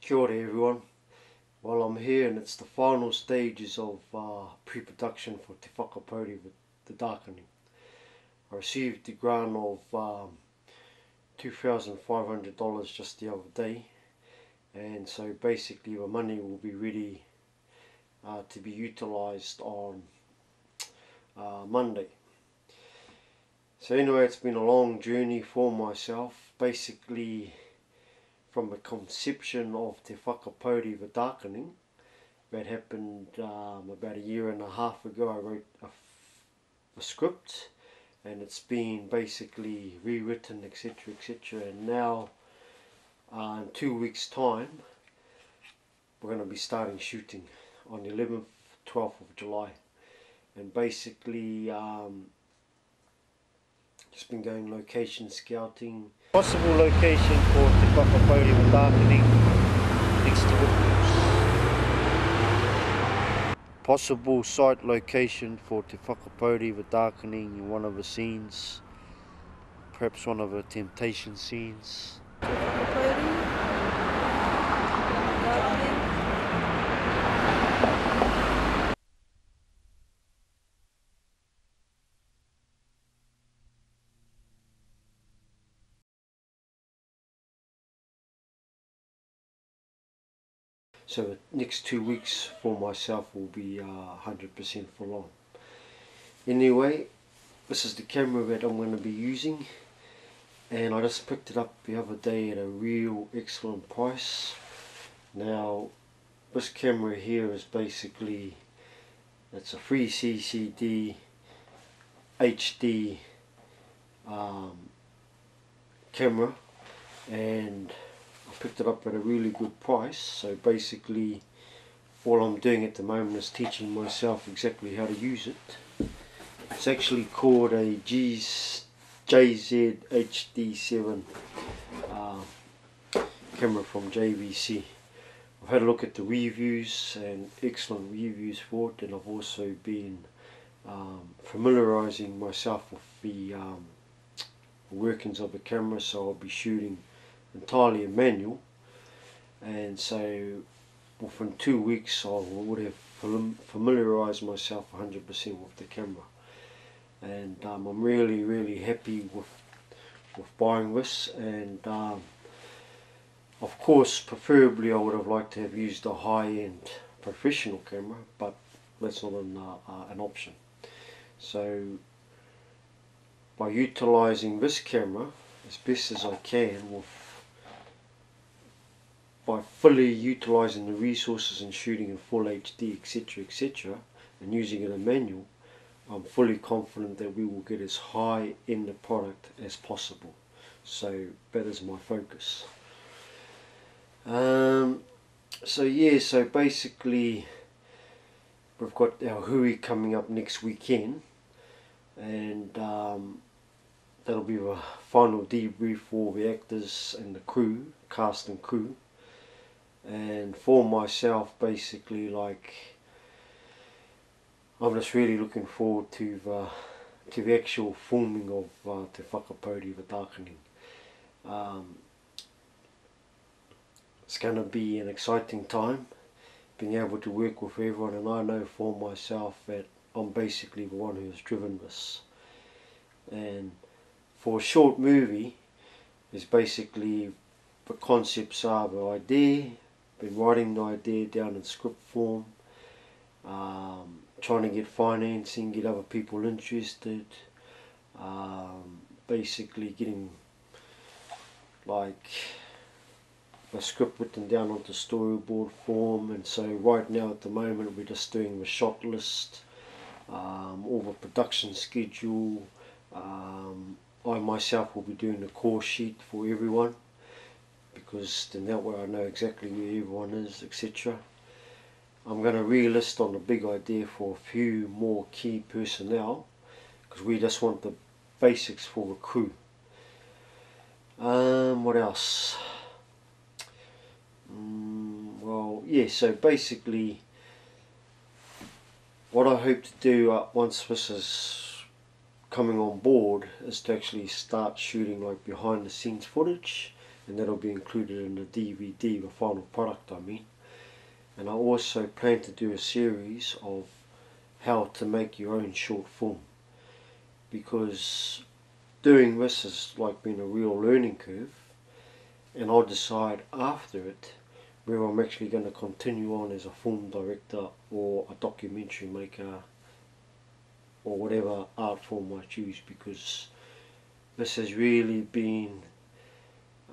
Kia ora everyone. Well, I'm here and it's the final stages of pre-production for Te Whakapouri The Darkening. I received the grant of $2,500 just the other day, and so basically the money will be ready to be utilised on Monday. So anyway, it's been a long journey for myself, basically from the conception of Te Whakapouri The Darkening. That happened about a year and a half ago. I wrote a script and it's been basically rewritten, etc, etc, and now in 2 weeks time we're going to be starting shooting on the 11th, 12th of July, and basically just been going location scouting. Possible location for Te Whakapouri The Darkening next to Woodlands. Possible site location for Te Whakapouri The Darkening in one of the scenes, perhaps one of the temptation scenes. Te Whakapouri The Darkening. So the next 2 weeks for myself will be 100% full on. Anyway, this is the camera that I'm going to be using, and I just picked it up the other day at a real excellent price. Now this camera here is basically, it's a 3cc HD camera, and I picked it up at a really good price. So basically all I'm doing at the moment is teaching myself exactly how to use it. It's actually called a JZ-HD7 camera from JVC. I've had a look at the reviews, and excellent reviews for it, and I've also been familiarising myself with the workings of the camera, so I'll be shooting entirely a manual, and so within 2 weeks I would have familiarised myself 100% with the camera, and I'm really happy with buying this. And of course, preferably I would have liked to have used a high-end professional camera, but that's not an option. So by utilising this camera as best as I can, by fully utilising the resources and shooting in full HD, etc, etc, and using it in manual, I'm fully confident that we will get as high in the product as possible. So that is my focus. So yeah, so basically we've got our hui coming up next weekend, and that'll be the final debrief for the actors and the crew, cast and crew. And for myself, basically, like, I'm just really looking forward to the actual filming of Te Whakapouri The Darkening. It's going to be an exciting time, being able to work with everyone, and I know for myself that I'm basically the one who has driven this. And for a short movie, is basically the concepts are the idea, been writing the idea down in script form, trying to get financing, get other people interested, basically getting like a script written down onto storyboard form. And so right now at the moment we're just doing the shot list, all the production schedule. I myself will be doing the core sheet for everyone, because then that way I know exactly where everyone is, etc. I'm going to re-list on the big idea for a few more key personnel, because we just want the basics for the crew. What else? Well, yeah, so basically what I hope to do once this is coming on board is to actually start shooting like behind the scenes footage and that'll be included in the DVD, the final product I mean. And I also plan to do a series of how to make your own short film, because doing this has like been a real learning curve, and I'll decide after it whether I'm actually going to continue on as a film director or a documentary maker or whatever art form I choose, because this has really been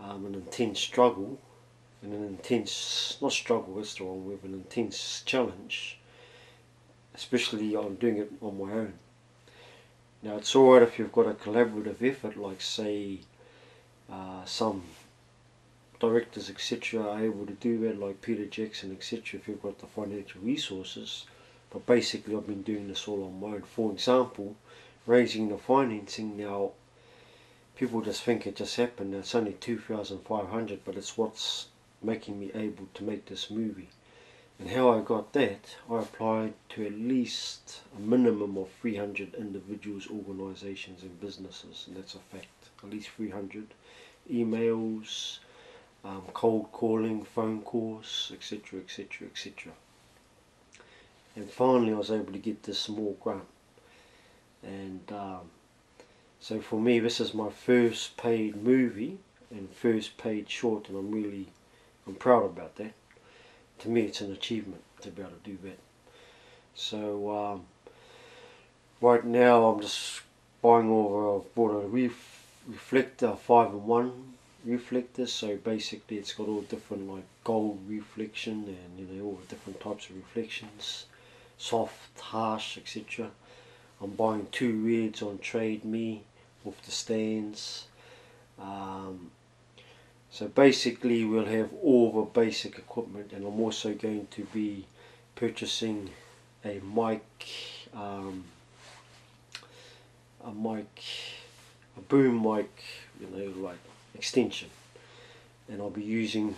an intense struggle, and an intense, not struggle, that's the wrong word, an intense challenge, especially on doing it on my own. Now it's alright if you've got a collaborative effort, like say some directors etc are able to do that, like Peter Jackson etc, if you've got the financial resources, but basically I've been doing this all on my own. For example, raising the financing, now people just think it just happened. It's only 2,500, but it's what's making me able to make this movie. And how I got that, I applied to at least a minimum of 300 individuals, organisations and businesses, and that's a fact. At least 300 emails, cold calling, phone calls, etc, etc, etc. And finally I was able to get this small grant. And so for me, this is my first paid movie and first paid short, and I'm proud about that. To me it's an achievement to be able to do that. So right now I'm just buying over, I've bought a reflector, 5-in-1 reflector, so basically it's got all different like gold reflection and you know all the different types of reflections, soft, harsh, etc. I'm buying 2 reds on Trade Me with the stands. So basically we'll have all the basic equipment, and I'm also going to be purchasing a mic, a boom mic, you know, like extension, and I'll be using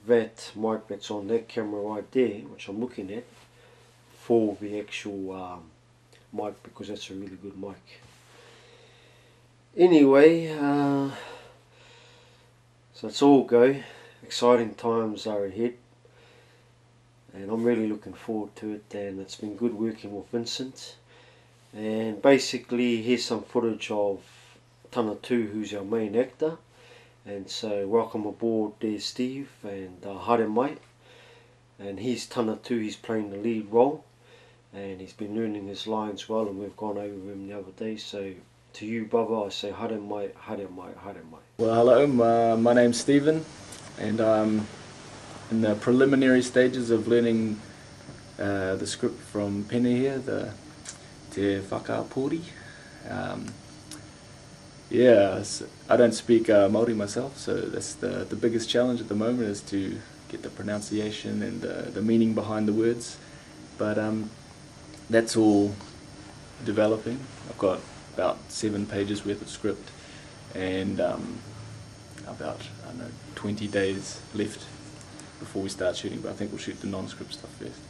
that mic that's on that camera right there, which I'm looking at, for the actual mic, because that's a really good mic. Anyway, so it's all go. Exciting times are ahead, and I'm really looking forward to it, and it's been good working with Vincent. And basically here's some footage of Tana Tu, who's our main actor, and so welcome aboard there Steve, and haere mai, and he's Tana Tu, he's playing the lead role, and he's been learning his lines well, and we've gone over him the other day. So to you brother I say haere mai, haere mai, haere mai. Well, hello, my name's Stephen, and I'm in the preliminary stages of learning the script from Pene here, Te Whakapouri. Yeah, I don't speak Māori myself, so that's the biggest challenge at the moment, is to get the pronunciation and the meaning behind the words. But that's all developing. I've got about 7 pages worth of script, and about, I don't know, 20 days left before we start shooting, but I think we'll shoot the non-script stuff first.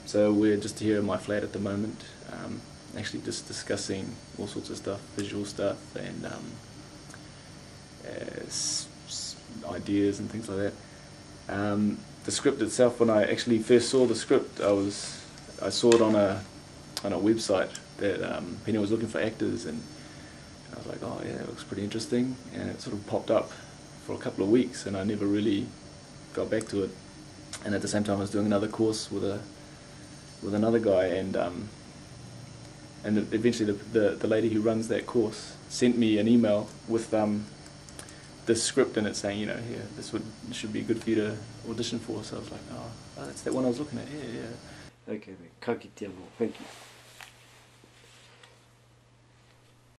So we're just here in my flat at the moment, actually just discussing all sorts of stuff, visual stuff, and ideas and things like that. The script itself, when I actually first saw the script, I saw it on a website that Pene was looking for actors, and I was like, oh yeah, it looks pretty interesting, and it sort of popped up for a couple of weeks, and I never really got back to it. And at the same time I was doing another course with another guy, and eventually the lady who runs that course sent me an email with the script in it saying, you know, here, this should be good for you to audition for. So I was like, oh, that's that one I was looking at, yeah. Okay, ka kite anō, thank you.